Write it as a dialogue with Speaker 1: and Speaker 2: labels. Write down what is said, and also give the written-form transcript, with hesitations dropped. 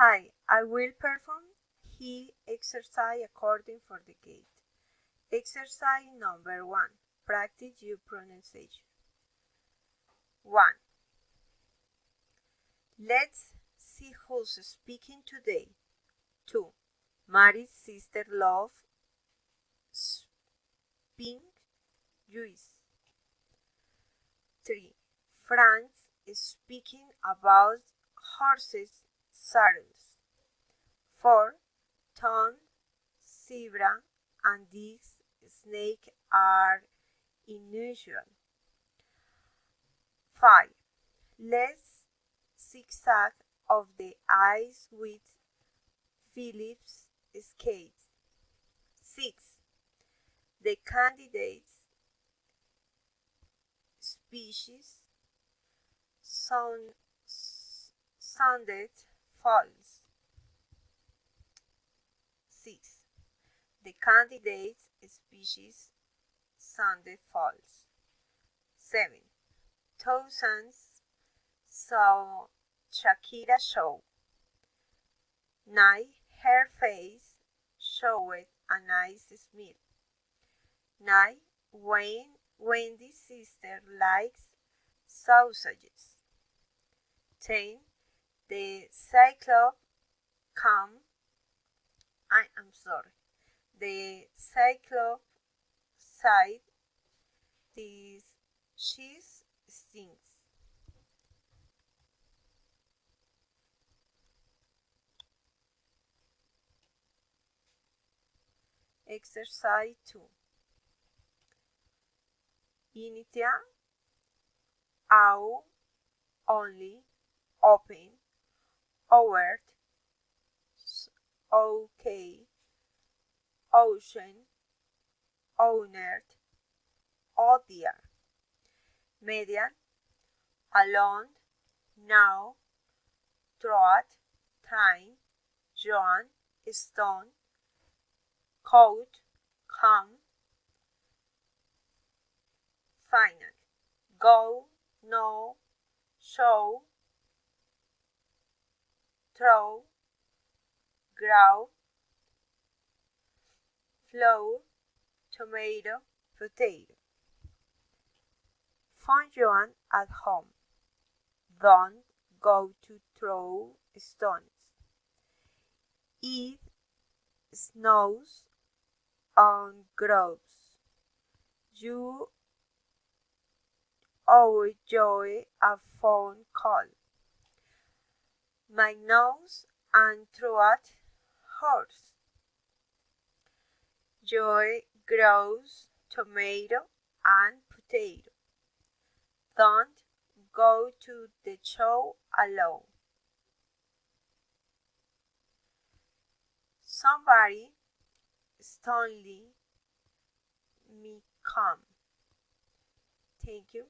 Speaker 1: Hi, I will perform he exercise according for the gate. Exercise number 1. Practice your pronunciation. 1. Let's see who's speaking today. 2. Mary's sister loves pink juice. 3. Frank is speaking about horses' saddles. 4. Tom, zebra, and this snake are unusual. 5. Let's zigzag of the ice with Phillips skates. 6. The candidate's species sounded false. 6. The candidate's species sounded false. 7. Thousands saw Shakira show. 9. Her face showed a nice smile. 9. Wendy's sister likes sausages. 10. The cyclops said this cheese stinks. Exercise 2. Initia au only open overt okay ocean honored oh dear median alone now throat time Joan stone coat come final go no show throw grow flour tomato potato. Find Joan at home. Don't go to throw stones. It snows on groves. You owe Joy a phone call. My nose and throat hurts. Joy grows tomato and potato. Don't go to the show alone. Somebody sternly me come. Thank you.